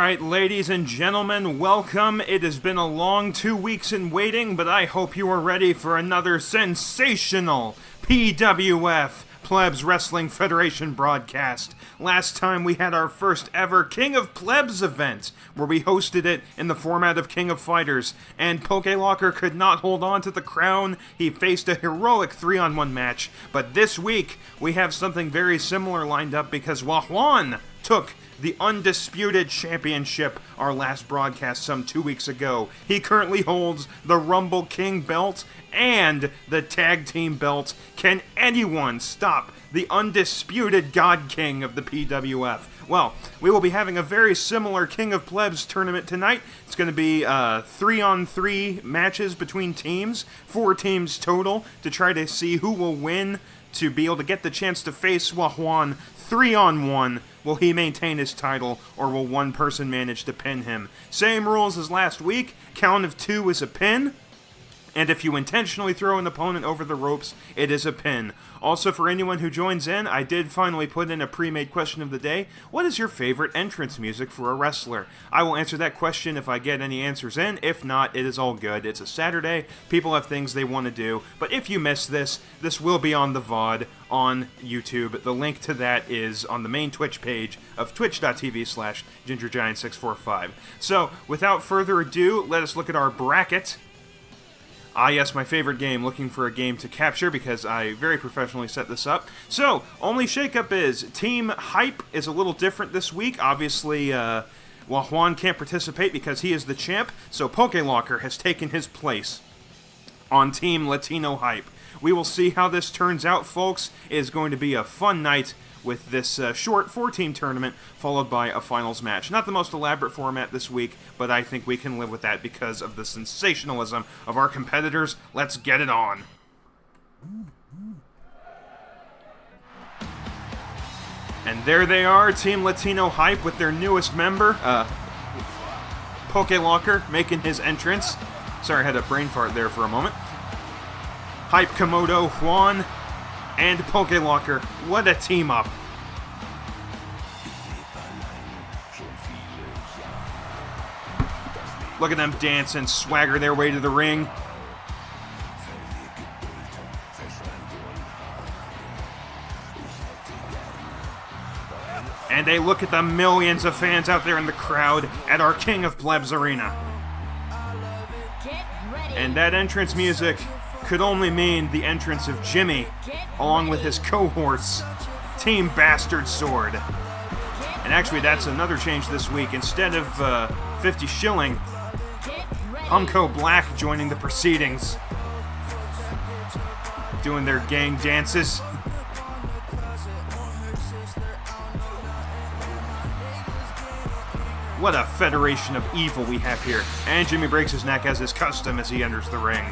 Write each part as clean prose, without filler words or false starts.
Alright, ladies and gentlemen, welcome. It has been a long 2 weeks in waiting, but I hope you are ready for another sensational PWF Plebs Wrestling Federation broadcast. Last time we had our first ever King of Plebs event, where we hosted it in the format of King of Fighters, and Pokelocker could not hold on to the crown. He faced a heroic 3-on-1 match, but this week we have something very similar lined up because Juan took the Undisputed Championship our last broadcast some 2 weeks ago. He currently holds the Rumble King belt and the Tag Team belt. Can anyone stop the Undisputed God King of the PWF? Well, we will be having a very similar King of Plebs tournament tonight. It's going to be 3-on-3 matches between teams, 4 teams total, to try to see who will win to be able to get the chance to face Juan 3-on-1. Will he maintain his title, or will one person manage to pin him? Same rules as last week. Count of 2 is a pin. And if you intentionally throw an opponent over the ropes, it is a pin. Also, for anyone who joins in, I did finally put in a pre-made question of the day. What is your favorite entrance music for a wrestler? I will answer that question if I get any answers in. If not, it is all good. It's a Saturday. People have things they want to do. But if you miss this, this will be on the VOD on YouTube. The link to that is on the main Twitch page of twitch.tv/GingerGiant645. So, without further ado, let us look at our bracket. Ah yes, my favorite game, looking for a game to capture because I very professionally set this up. So, only shakeup is, Team Hype is a little different this week. Obviously, Juan can't participate because he is the champ, so Pokelocker has taken his place on Team Latino Hype. We will see how this turns out, folks. It is going to be a fun night with this short 4-team tournament, followed by a finals match. Not the most elaborate format this week, but I think we can live with that because of the sensationalism of our competitors. Let's get it on. And there they are, Team Latino Hype with their newest member, Pokelocker, making his entrance. Sorry, I had a brain fart there for a moment. Hype Komodo, Juan, and Pokelocker. What a team up. Look at them dance and swagger their way to the ring. And they look at the millions of fans out there in the crowd at our King of Plebs arena. And that entrance music could only mean the entrance of Jimmy, along with his cohorts, Team Bastard Sword. And actually, that's another change this week. Instead of 50 Shilling, Humco Black joining the proceedings, doing their gang dances. What a federation of evil we have here. And Jimmy breaks his neck as is custom as he enters the ring.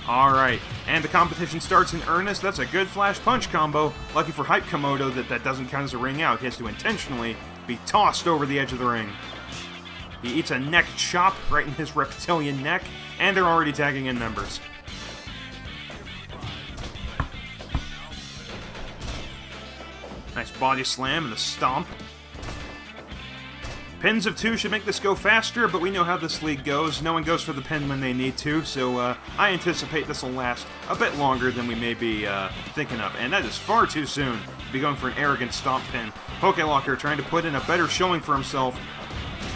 Alright, and the competition starts in earnest. That's a good flash punch combo. Lucky for Hype Komodo that doesn't count as a ring out. He has to intentionally be tossed over the edge of the ring. He eats a neck chop right in his reptilian neck, and they're already tagging in members. Nice body slam and a stomp. Pins of 2 should make this go faster, but we know how this league goes. No one goes for the pin when they need to, so I anticipate this will last a bit longer than we may be thinking of. And that is far too soon to be going for an arrogant stomp pin. Pokelocker trying to put in a better showing for himself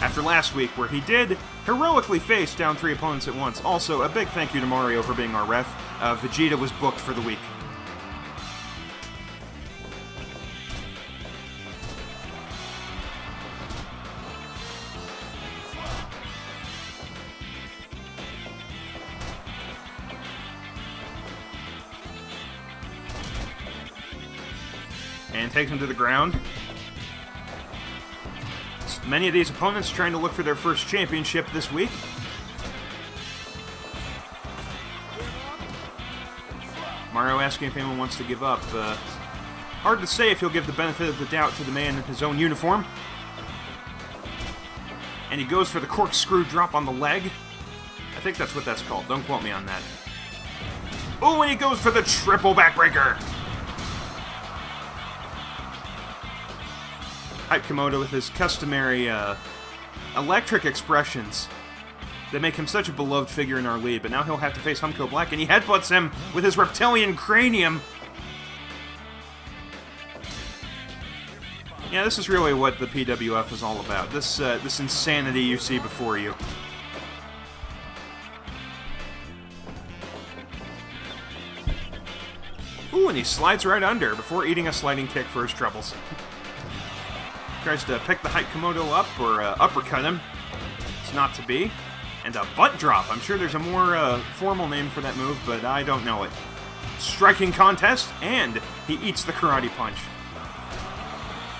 after last week, where he did heroically face down 3 opponents at once. Also, a big thank you to Mario for being our ref. Vegeta was booked for the week. And takes him to the ground. Many of these opponents trying to look for their first championship this week. Mario asking if anyone wants to give up. Hard to say if he'll give the benefit of the doubt to the man in his own uniform. And he goes for the corkscrew drop on the leg. think that's what that's called. Don't quote me on that. Oh, and he goes for the triple backbreaker. Hype Komodo with his customary electric expressions that make him such a beloved figure in our lead, but now he'll have to face Humco Black, and he headbutts him with his reptilian cranium. Yeah, this is really what the PWF is all about. This insanity you see before you. Ooh, and he slides right under before eating a sliding kick for his troubles. Tries to pick the Hype Komodo up or uppercut him. It's not to be. And a butt drop. I'm sure there's a more formal name for that move, but I don't know it. Striking contest, and he eats the karate punch.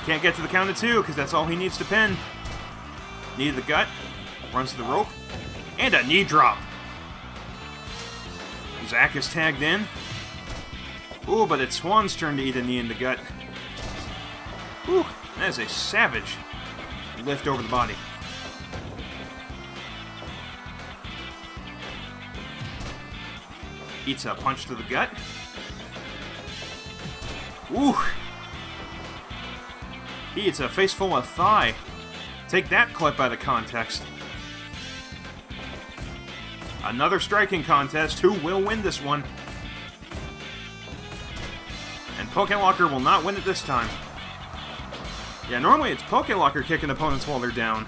Can't get to the count of 2, because that's all he needs to pin. Knee to the gut, runs to the rope, and a knee drop. Zach is tagged in. Ooh, but it's Swan's turn to eat a knee in the gut. Ooh, that is a savage lift over the body. Eats a punch to the gut. Ooh. He eats a face full of thigh. Take that clip out of context. Another striking contest. Who will win this one? And Pokelocker will not win it this time. Yeah, normally it's Pokelocker kicking opponents while they're down.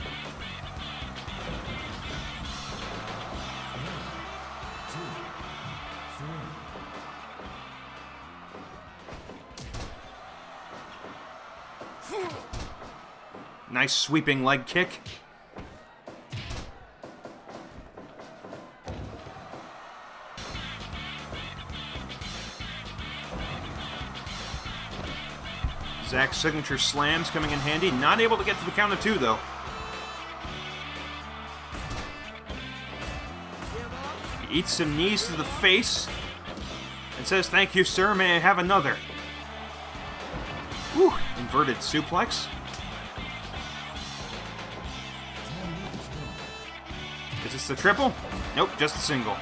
Nice sweeping leg kick. Zach's signature slams coming in handy. Not able to get to the count of 2, though. He eats some knees to the face and says, "Thank you, sir. May I have another?" Whew. Inverted suplex. Is this the triple? Nope, just a single.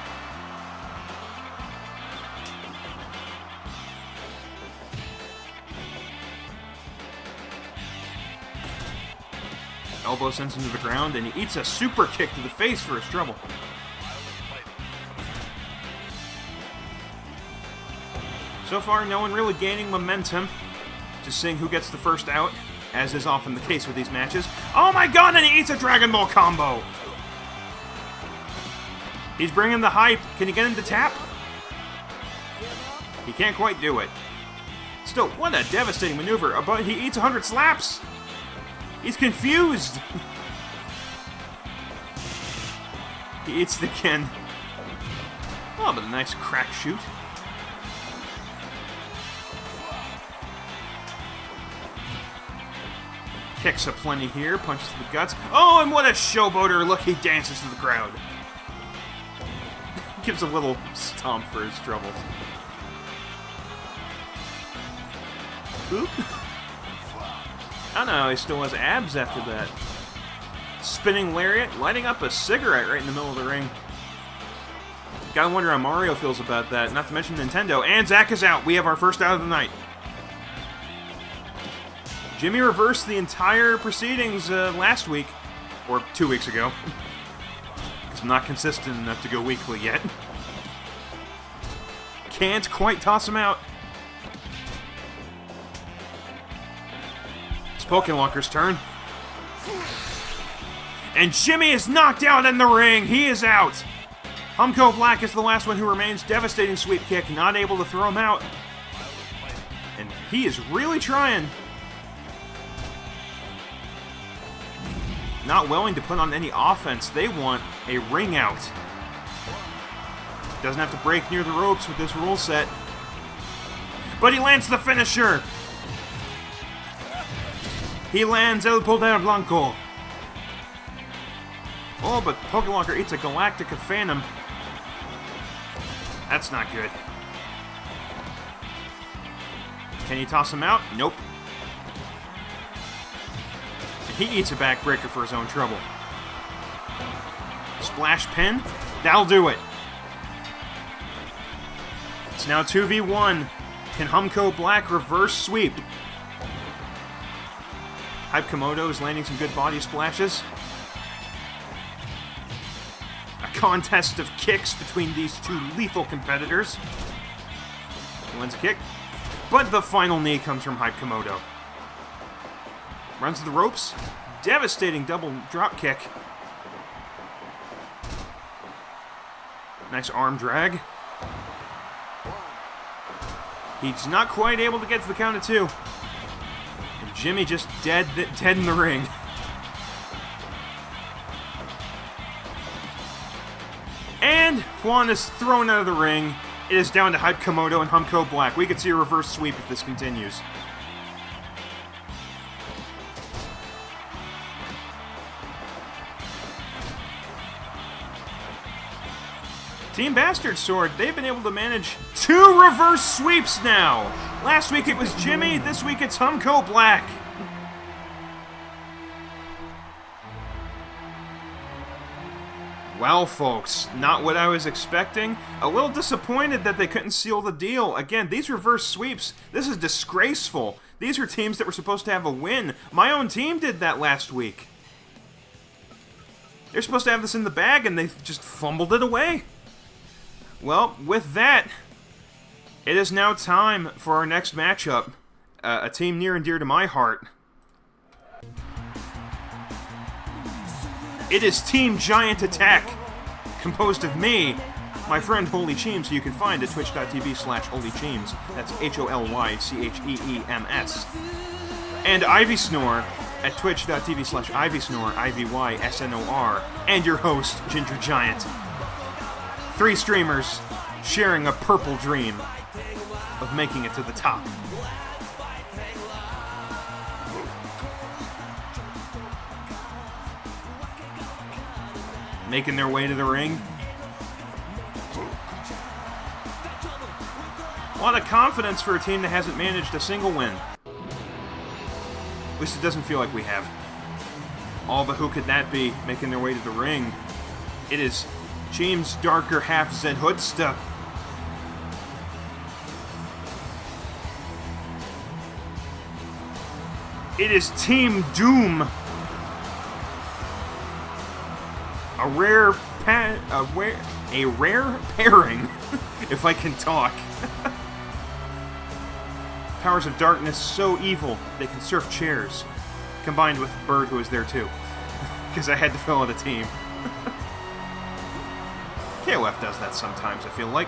Elbow sends him to the ground, and he eats a super kick to the face for his trouble. So far, no one really gaining momentum. Just seeing who gets the first out, as is often the case with these matches. Oh my god, and he eats a Dragon Ball combo! He's bringing the hype. Can you get him to tap? He can't quite do it. Still, what a devastating maneuver. But he eats 100 slaps! He's confused! He eats the Ken. Oh, but a nice crack shoot. Kicks aplenty here, punches to the guts. Oh, and what a showboater! Look, he dances to the crowd. Gives a little stomp for his troubles. Oop. I don't know, he still has abs after that. Spinning lariat, lighting up a cigarette right in the middle of the ring. Gotta wonder how Mario feels about that, not to mention Nintendo. And Zach is out. We have our first out of the night. Jimmy reversed the entire proceedings last week, or 2 weeks ago. Because I'm not consistent enough to go weekly yet. Can't quite toss him out. It's Pokelocker's turn. And Jimmy is knocked out in the ring. He is out. Humco Black is the last one who remains. Devastating sweep kick, not able to throw him out. And he is really trying. Not willing to put on any offense. They want a ring out. Doesn't have to break near the ropes with this rule set. But he lands the finisher. He lands El Poder Blanco. Oh, but Pokelocker eats a Galactica Phantom. That's not good. Can he toss him out? Nope. He eats a backbreaker for his own trouble. Splash pin. That'll do it. It's now 2v1. Can Humko Black reverse sweep? Hype Komodo is landing some good body splashes. A contest of kicks between these two lethal competitors. He lands a kick, but the final knee comes from Hype Komodo. Runs to the ropes. Devastating double drop kick. Nice arm drag. He's not quite able to get to the count of 2. And Jimmy just dead in the ring. And Juan is thrown out of the ring. It is down to Hype Komodo and Humko Black. We could see a reverse sweep if this continues. Team Bastard Sword, they've been able to manage 2 reverse sweeps now! Last week it was Jimmy, this week it's Humko Black. Well, folks, not what I was expecting. A little disappointed that they couldn't seal the deal. Again, these reverse sweeps, this is disgraceful. These are teams that were supposed to have a win. My own team did that last week. They're supposed to have this in the bag and they just fumbled it away. Well, with that, it is now time for our next matchup. A team near and dear to my heart. It is Team Giant Attack, composed of me, my friend Holy Cheems, who you can find at twitch.tv/HolyCheems. That's HOLYCHEEMS. And Ivy Snore at twitch.tv/IvySnore, IVYSNOR. And your host, Ginger Giant. 3 streamers sharing a purple dream of making it to the top. Making their way to the ring. A lot of confidence for a team that hasn't managed a single win. At least it doesn't feel like we have. All but who could that be making their way to the ring? It is James Darker half Zed Hoodsta. It is Team Doom. A rare pairing, if I can talk. Powers of darkness so evil they can surf chairs, combined with Bird, who is there too, because I had to fill out a team. KOF does that sometimes, I feel like.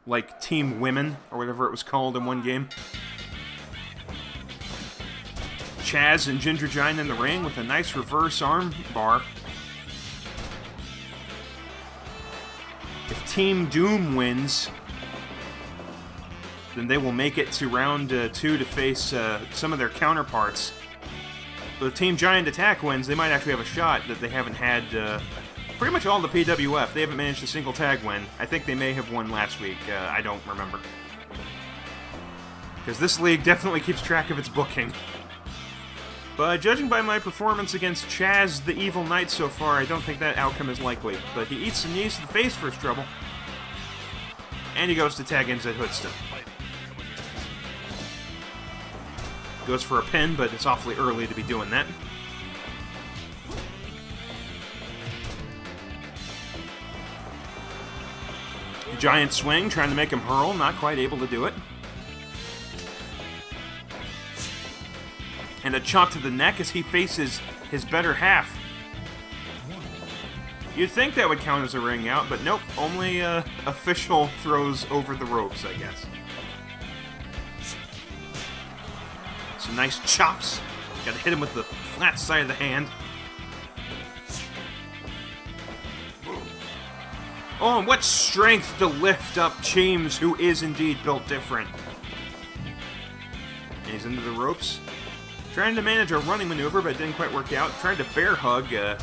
Like Team Women, or whatever it was called in one game. Chaz and Ginger Giant in the ring with a nice reverse arm bar. If Team Doom wins, then they will make it to round 2 to face some of their counterparts. But if Team Giant Attack wins, they might actually have a shot that they haven't had pretty much all the PWF. They haven't managed a single tag win. I think they may have won last week. I don't remember. Because this league definitely keeps track of its booking. But judging by my performance against Chaz the Evil Knight so far, I don't think that outcome is likely. But he eats some knees to the face for his trouble. And he goes to tag in Zed Hoodsta. Goes for a pin, but it's awfully early to be doing that. Giant swing, trying to make him hurl, not quite able to do it. And a chop to the neck as he faces his better half. You'd think that would count as a ring out, but nope, only official throws over the ropes, I guess. Some nice chops. Gotta hit him with the flat side of the hand. Oh, and what strength to lift up James, who is indeed built different. And he's into the ropes. Trying to manage a running maneuver, but it didn't quite work out. Tried to bear hug. I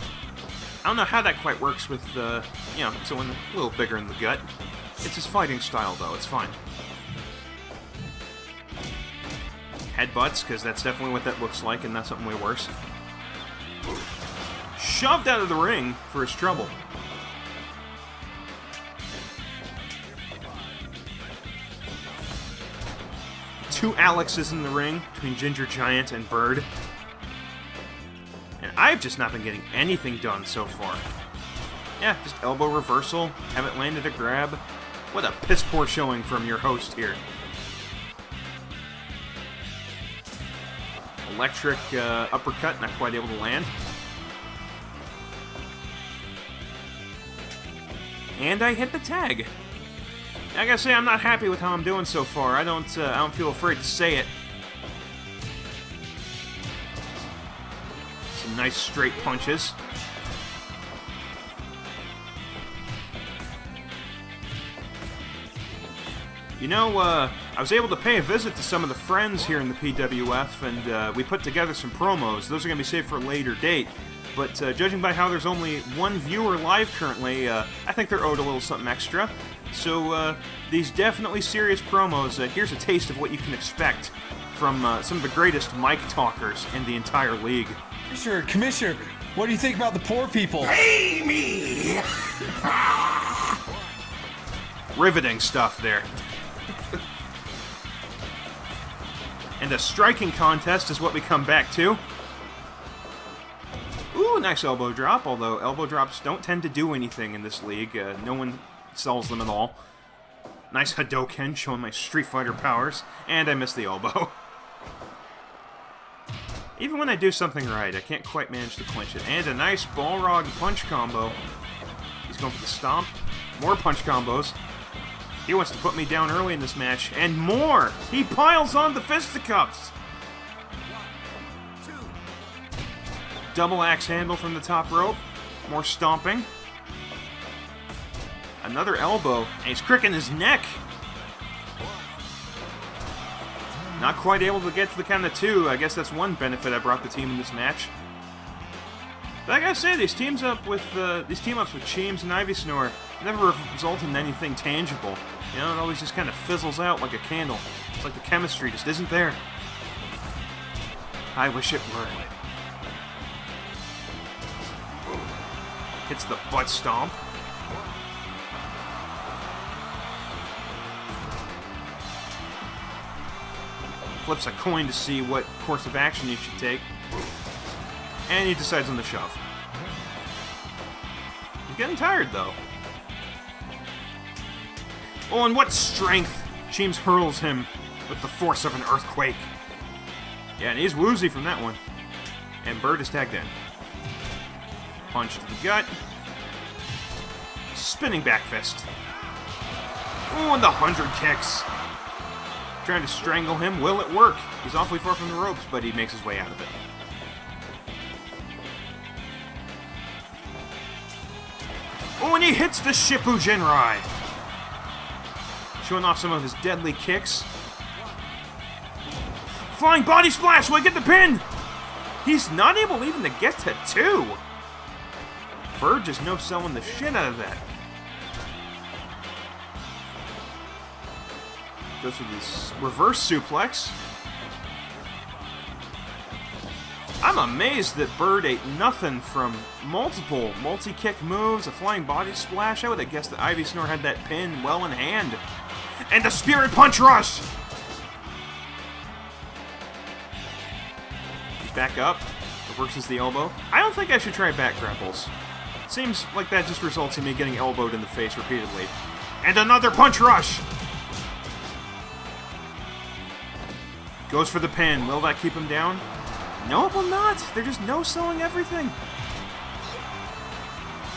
don't know how that quite works with, you know, someone a little bigger in the gut. It's his fighting style, though. It's fine. Headbutts, because that's definitely what that looks like, and not something way worse. Shoved out of the ring for his trouble. two Alexes in the ring between Ginger Giant and Bird. And I've just not been getting anything done so far. Yeah, just elbow reversal, haven't landed a grab. What a piss poor showing from your host here. Electric uppercut, not quite able to land. And I hit the tag. I gotta say, I'm not happy with how I'm doing so far. I don't feel afraid to say it. Some nice straight punches. You know, I was able to pay a visit to some of the friends here in the PWF, and we put together some promos. Those are going to be saved for a later date. But judging by how there's only one viewer live currently, I think they're owed a little something extra. So these definitely serious promos, here's a taste of what you can expect from some of the greatest mic talkers in the entire league. Commissioner, what do you think about the poor people? Pay me! Riveting stuff there. And a striking contest is what we come back to. Ooh, nice elbow drop, although elbow drops don't tend to do anything in this league. No one sells them at all. Nice Hadoken, showing my Street Fighter powers. And I missed the elbow. Even when I do something right, I can't quite manage to clinch it. And a nice Balrog punch combo. He's going for the stomp. More punch combos. He wants to put me down early in this match. And more! He piles on the fisticuffs! Double axe handle from the top rope. More stomping. Another elbow. And he's cricking his neck. Not quite able to get to the count of two. I guess that's one benefit I brought the team in this match. But I gotta say, these team-ups with Cheems and Ivy Snore never result in anything tangible. You know, it always just kind of fizzles out like a candle. It's like the chemistry just isn't there. I wish it were. Hits the butt stomp. Flips a coin to see what course of action he should take. And he decides on the shove. He's getting tired, though. Oh, and what strength! Cheems hurls him with the force of an earthquake. Yeah, and he's woozy from that one. And Bird is tagged in. Punch to the gut. Spinning back fist. Oh, and the 100 kicks. Trying to strangle him. Will it work? He's awfully far from the ropes, but he makes his way out of it. Oh, and he hits the Shippu Jinrai. Showing off some of his deadly kicks. Flying body splash! Will I get the pin? He's not able even to get to two. Bird just no-selling the shit out of that. Goes for this reverse suplex. I'm amazed that Bird ate nothing from multiple multi-kick moves, a flying body splash. I would have guessed that Ivy Snore had that pin well in hand. And the Spirit Punch Rush! He's back up, reverses the elbow. I don't think I should try back grapples. Seems like that just results in me getting elbowed in the face repeatedly. And another Punch Rush! Goes for the pin. Will that keep him down? No, it will not. They're just no-selling everything.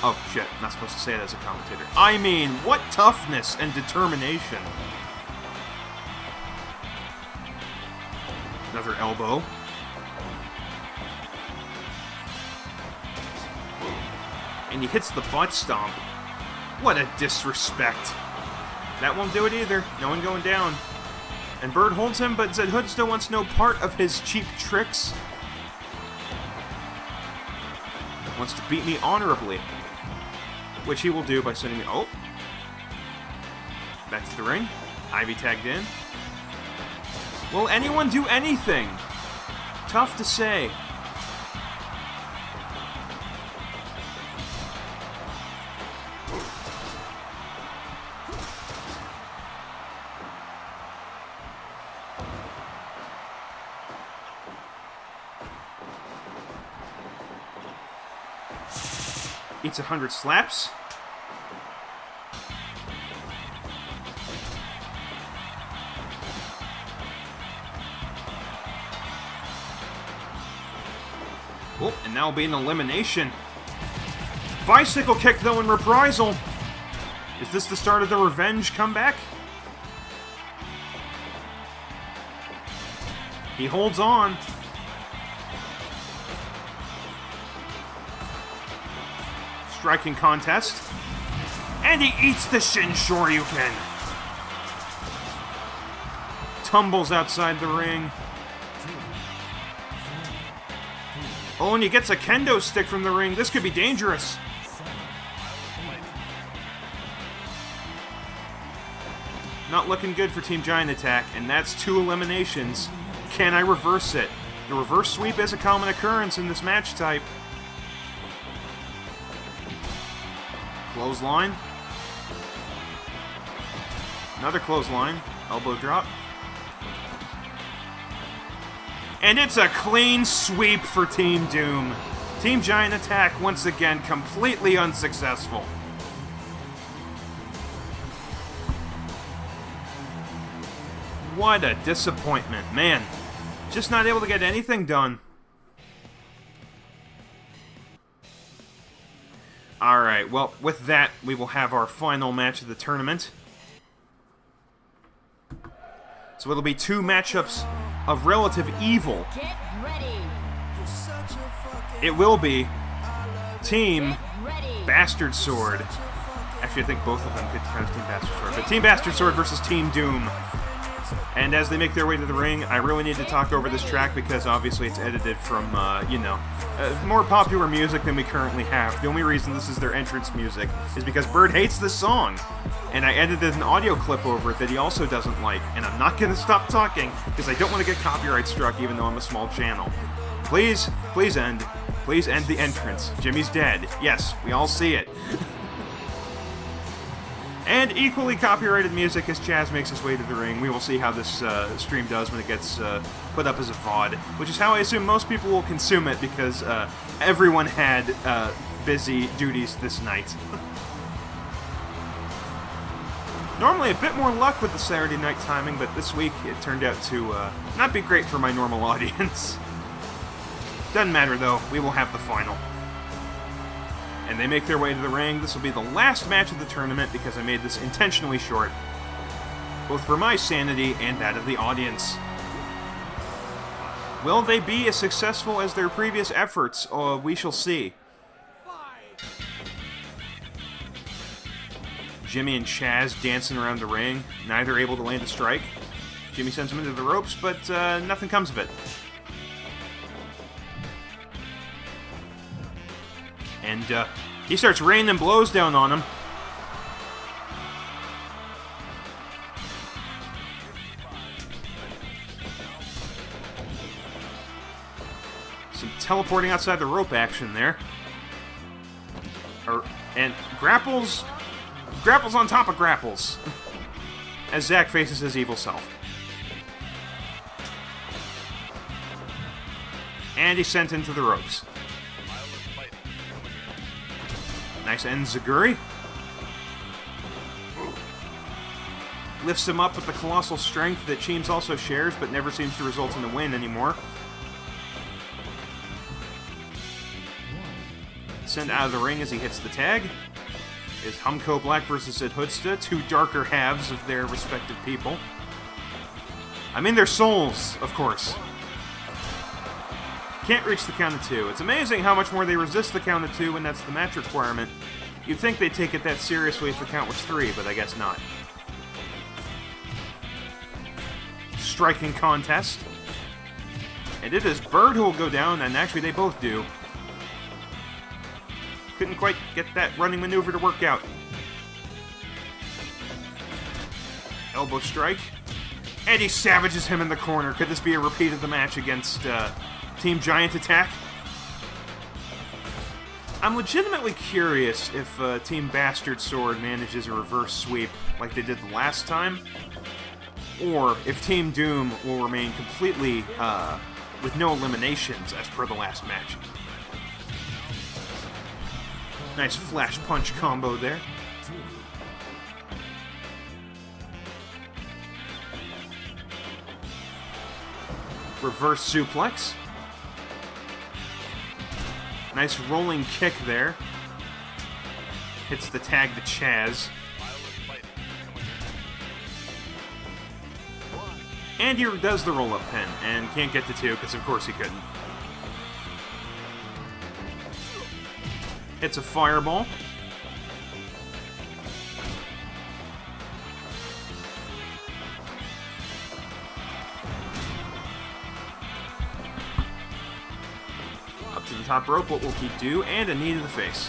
Oh, shit. Not supposed to say it as a commentator. I mean, what toughness and determination. Another elbow. And he hits the butt stomp. What a disrespect. That won't do it either. No one going down. And Bird holds him, but Zed Hood still wants no part of his cheap tricks. Wants to beat me honorably. Which he will do by sending me... Oh! Back to the ring. Ivy tagged in. Will anyone do anything? Tough to say. Eats 100 slaps. Oh, and now will be an elimination. Bicycle kick, though, in reprisal. Is this the start of the revenge comeback? He holds on. Striking contest. And he eats the Shin Shoryuken. Tumbles outside the ring. Oh, and he gets a kendo stick from the ring. This could be dangerous. Not looking good for Team Giant Attack, and that's 2 eliminations. Can I reverse it? The reverse sweep is a common occurrence in this match type. Clothesline. Another clothesline. Elbow drop. And it's a clean sweep for Team Doom. Team Giant Attack, once again, completely unsuccessful. What a disappointment. Man, just not able to get anything done. Alright, well, with that, we will have our final match of the tournament. So it'll be 2 matchups of relative evil. Get ready. It will be Team Bastard Sword. Actually, I think both of them could count as Team Bastard Sword. But Team Bastard Sword versus Team Doom. And as they make their way to the ring, I really need to talk over this track because obviously it's edited from, more popular music than we currently have. The only reason this is their entrance music is because Bird hates this song. And I edited an audio clip over it that he also doesn't like. And I'm not going to stop talking because I don't want to get copyright struck even though I'm a small channel. Please, please end. Please end the entrance. Jimmy's dead. Yes, we all see it. And equally copyrighted music as Chaz makes his way to the ring. We will see how this stream does when it gets put up as a VOD, which is how I assume most people will consume it because everyone had busy duties this night. Normally a bit more luck with the Saturday night timing, but this week it turned out to not be great for my normal audience. Doesn't matter though, we will have the final. And they make their way to the ring. This will be the last match of the tournament because I made this intentionally short, both for my sanity and that of the audience. Will they be as successful as their previous efforts? We shall see. Jimmy and Chaz dancing around the ring, neither able to land a strike. Jimmy sends him into the ropes, but nothing comes of it. And he starts raining blows down on him. Some teleporting outside the rope action there. And grapples on top of grapples. As Zack faces his evil self. And he's sent into the ropes. Nice enziguri. Lifts him up with the colossal strength that Cheems also shares, but never seems to result in a win anymore. Sent out of the ring as he hits the tag. Is Humco Black versus Sid Hoodsta, 2 darker halves of their respective people. I mean their souls, of course. Can't reach the count of 2. It's amazing how much more they resist the count of 2 when that's the match requirement. You'd think they'd take it that seriously if the count was 3, but I guess not. Striking contest. And it is Bird who will go down, and actually they both do. Couldn't quite get that running maneuver to work out. Elbow strike. And he savages him in the corner. Could this be a repeat of the match against Team Giant Attack? I'm legitimately curious if Team Bastard Sword manages a reverse sweep like they did the last time, or if Team Doom will remain completely with no eliminations as per the last match. Nice flash punch combo there. Reverse suplex. Nice rolling kick there. Hits the tag to Chaz. And he does the roll-up pin, and can't get to 2, because of course he couldn't. It's a fireball. Up to the top rope, what will he do? And a knee to the face.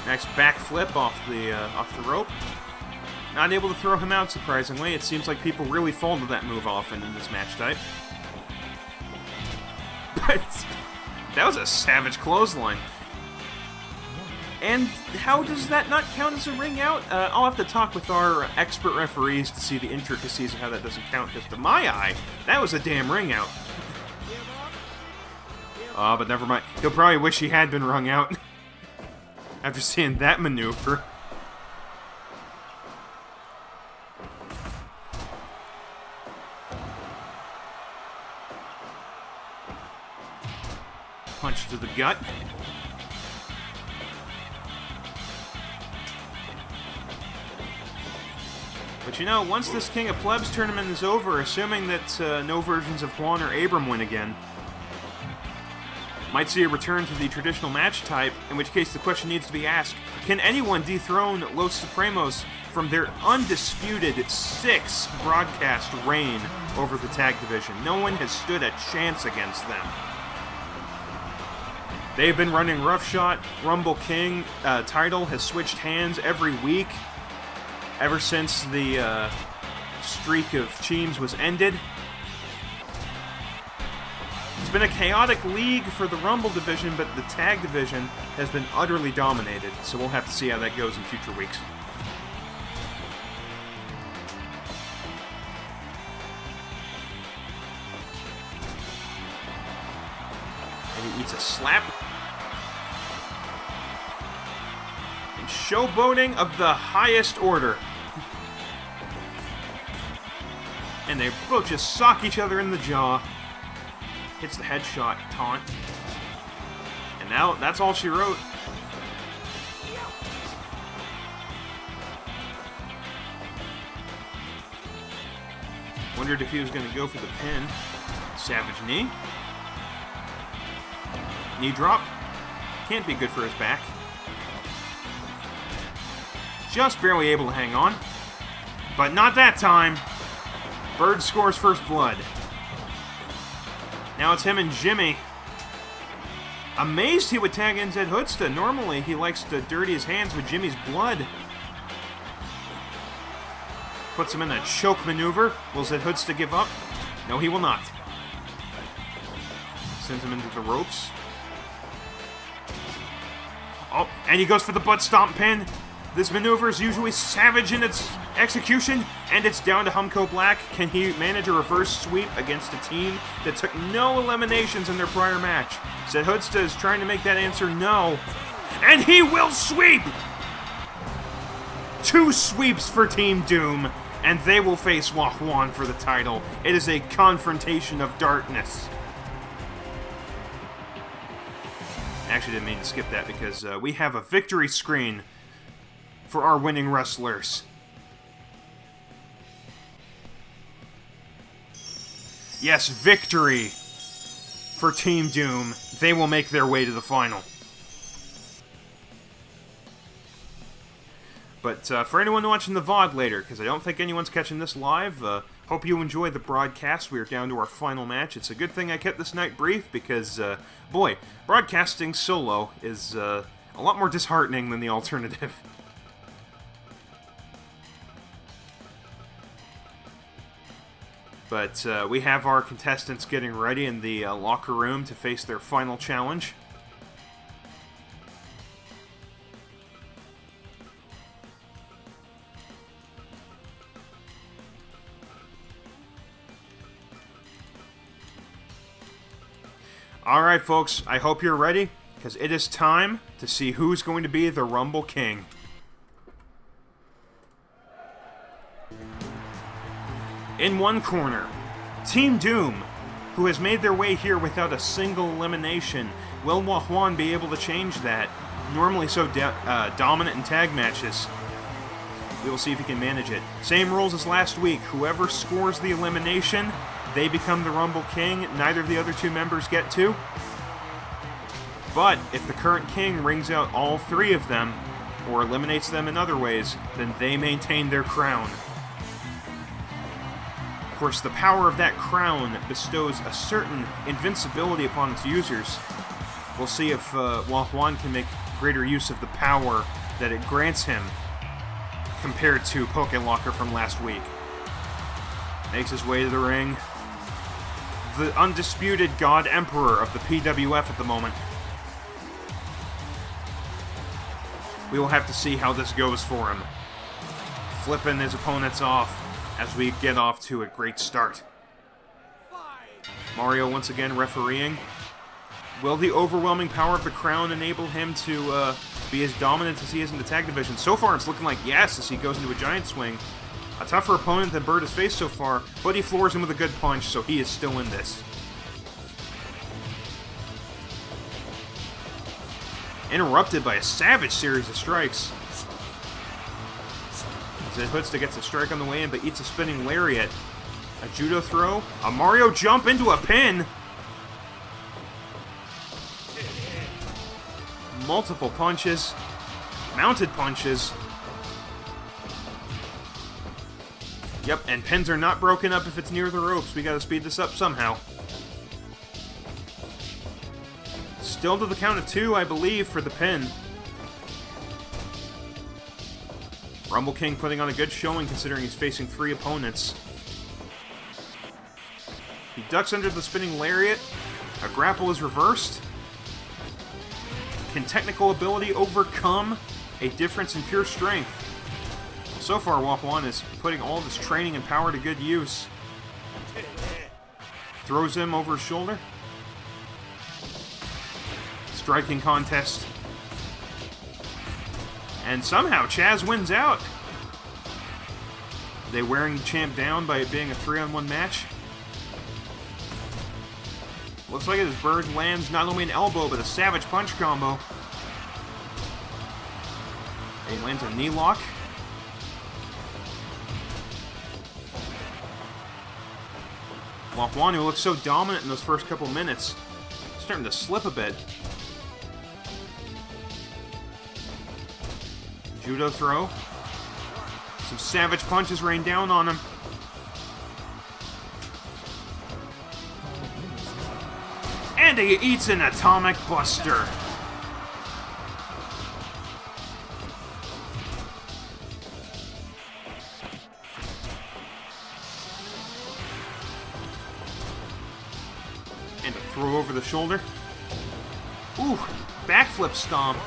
Nice backflip off the rope. Not able to throw him out, surprisingly. It seems like people really fall to that move often in this match type. But that was a savage clothesline. And how does that not count as a ring out? I'll have to talk with our expert referees to see the intricacies of how that doesn't count, because to my eye, that was a damn ring out. But never mind. He'll probably wish he had been rung out after seeing that maneuver. Punch to the gut. But you know, once this King of Plebs tournament is over, assuming that no versions of Juan or Abram win again, might see a return to the traditional match type, in which case the question needs to be asked, can anyone dethrone Los Supremos from their undisputed 6 broadcast reign over the tag division? No one has stood a chance against them. They've been running roughshod. Rumble King title has switched hands every week ever since the streak of teams was ended. It's been a chaotic league for the Rumble division, but the tag division has been utterly dominated, so we'll have to see how that goes in future weeks. And he eats a slap. And showboating of the highest order. And they both just sock each other in the jaw. Hits the headshot taunt. And now that's all she wrote. Wondered if he was going to go for the pin. Savage knee. Knee drop. Can't be good for his back. Just barely able to hang on. But not that time. Bird scores first blood. Now it's him and Jimmy. Amazed he would tag in Zed Hoodsta. Normally he likes to dirty his hands with Jimmy's blood. Puts him in a choke maneuver. Will Zed Hoodsta give up? No, he will not. Sends him into the ropes. Oh, and he goes for the butt stomp pin. This maneuver is usually savage in its execution, and it's down to Humco Black. Can he manage a reverse sweep against a team that took no eliminations in their prior match? Zed Hoodsta is trying to make that answer no. And he will sweep! 2 sweeps for Team Doom, and they will face Juan for the title. It is a confrontation of darkness. I actually didn't mean to skip that because we have a victory screen for our winning wrestlers. Yes, victory for Team Doom. They will make their way to the final. But for anyone watching the VOD later, because I don't think anyone's catching this live, hope you enjoyed the broadcast. We are down to our final match. It's a good thing I kept this night brief because, boy, broadcasting solo is a lot more disheartening than the alternative. But we have our contestants getting ready in the locker room to face their final challenge. Alright folks, I hope you're ready, because it is time to see who's going to be the Rumble King. In one corner, Team Doom, who has made their way here without a single elimination. Will Juan be able to change that? Normally so dominant in tag matches. We will see if he can manage it. Same rules as last week. Whoever scores the elimination, they become the Rumble King. Neither of the other two members get to. But if the current king rings out all three of them, or eliminates them in other ways, then they maintain their crown. Of course, the power of that crown bestows a certain invincibility upon its users. We'll see if Juan can make greater use of the power that it grants him compared to Pokelocker from last week. Makes his way to the ring. The undisputed God Emperor of the PWF at the moment. We will have to see how this goes for him. Flipping his opponents off as we get off to a great start. Mario once again refereeing. Will the overwhelming power of the crown enable him to be as dominant as he is in the tag division? So far it's looking like yes, as he goes into a giant swing. A tougher opponent than Bird has faced so far, but he floors him with a good punch, so he is still in this. Interrupted by a savage series of strikes. Zedhutsta gets a strike on the way in, but eats a spinning lariat. A judo throw. A Mario jump into a pin. Multiple punches. Mounted punches. Yep, and pins are not broken up if it's near the ropes. We gotta speed this up somehow. Still to the count of 2, I believe, for the pin. Rumble King putting on a good showing considering he's facing 3 opponents. He ducks under the spinning lariat. A grapple is reversed. Can technical ability overcome a difference in pure strength? So far, Juan is putting all of his training and power to good use. Throws him over his shoulder. Striking contest. And somehow Chaz wins out. They wearing the champ down by it being a 3-on-1 match. Looks like it as Bird lands not only an elbow, but a savage punch combo. And he lands a knee lock. Juan, who looks so dominant in those first couple minutes, starting to slip a bit. Judo throw. Some savage punches rain down on him. And he eats an atomic buster. And a throw over the shoulder. Ooh, backflip stomp.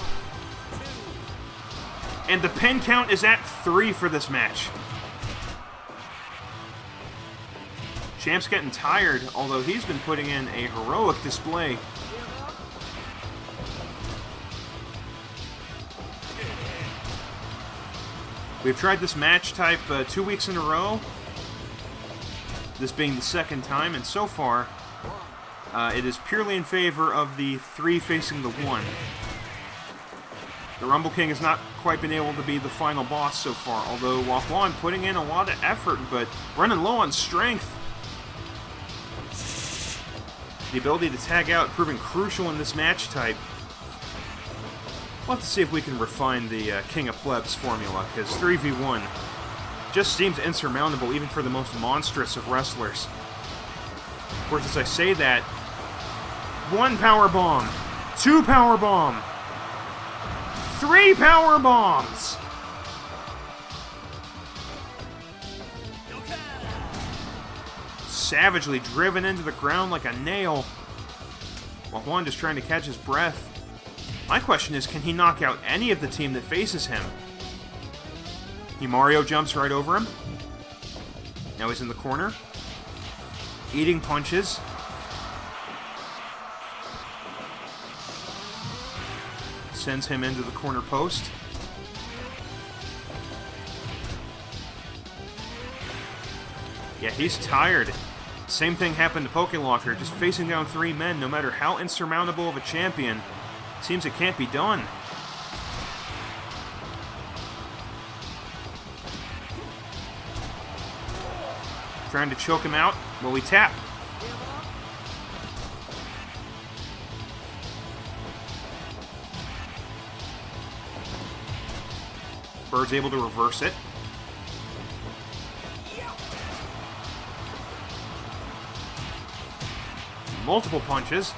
And the pin count is at 3 for this match. Champ's getting tired, although he's been putting in a heroic display. We've tried this match type 2 weeks in a row, this being the second time, and so far, it is purely in favor of the 3 facing the 1. The Rumble King has not quite been able to be the final boss so far, although Juan putting in a lot of effort, but running low on strength. The ability to tag out proving crucial in this match type. We'll have to see if we can refine the King of Plebs formula, because 3v1 just seems insurmountable even for the most monstrous of wrestlers. Of course, as I say that, 1 power bomb, 2 power bomb, 3 power bombs! Savagely driven into the ground like a nail. While Juan just trying to catch his breath. My question is, can he knock out any of the team that faces him? Mario jumps right over him. Now he's in the corner. Eating punches. Sends him into the corner post. Yeah, he's tired. Same thing happened to Pokelocker, just facing down 3 men, no matter how insurmountable of a champion. Seems it can't be done. Trying to choke him out. Will we tap? Bird's able to reverse it. Multiple punches.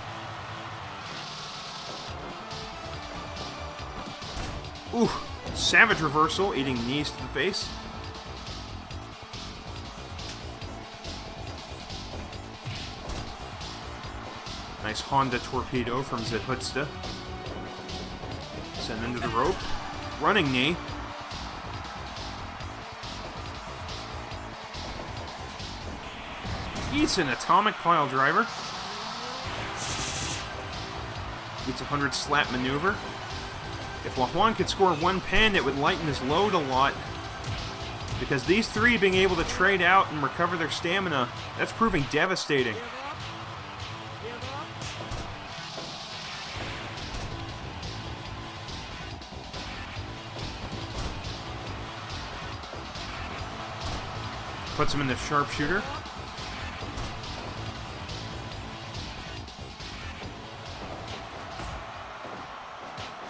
Ooh, savage reversal, eating knees to the face. Nice Honda torpedo from Zethutsta. Send into the rope. Running knee. Eats an atomic pile driver. Gets a 100 slap maneuver. If Juan could score 1 pin, it would lighten his load a lot. Because these 3 being able to trade out and recover their stamina, that's proving devastating. Puts him in the sharpshooter.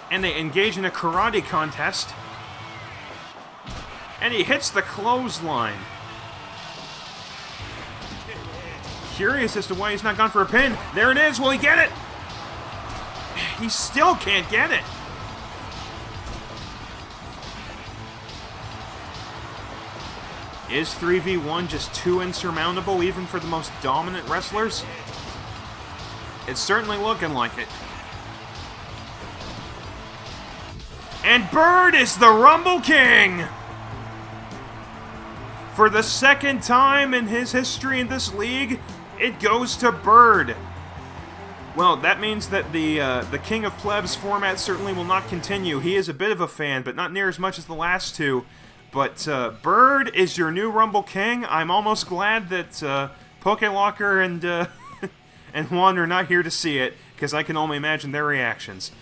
And they engage in a karate contest. And he hits the clothesline. Curious as to why he's not gone for a pin. There it is. Will he get it? He still can't get it. Is 3v1 just too insurmountable even for the most dominant wrestlers? It's certainly looking like it. And Bird is the Rumble King! For the 2nd time in his history in this league, it goes to Bird. Well, that means that the King of Plebs format certainly will not continue. He is a bit of a fan, but not near as much as the last 2. But Bird is your new Rumble King. I'm almost glad that Pokelocker and and Juan are not here to see it, because I can only imagine their reactions.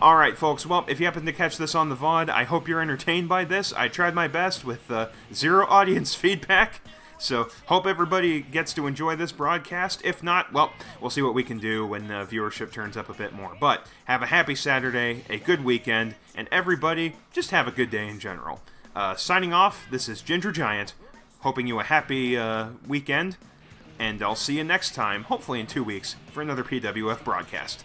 Alright, folks, well, if you happen to catch this on the VOD, I hope you're entertained by this. I tried my best with 0 audience feedback, so hope everybody gets to enjoy this broadcast. If not, well, we'll see what we can do when viewership turns up a bit more. But have a happy Saturday, a good weekend, and everybody, just have a good day in general. Signing off, this is Ginger Giant, hoping you a happy weekend, and I'll see you next time, hopefully in 2 weeks, for another PWF broadcast.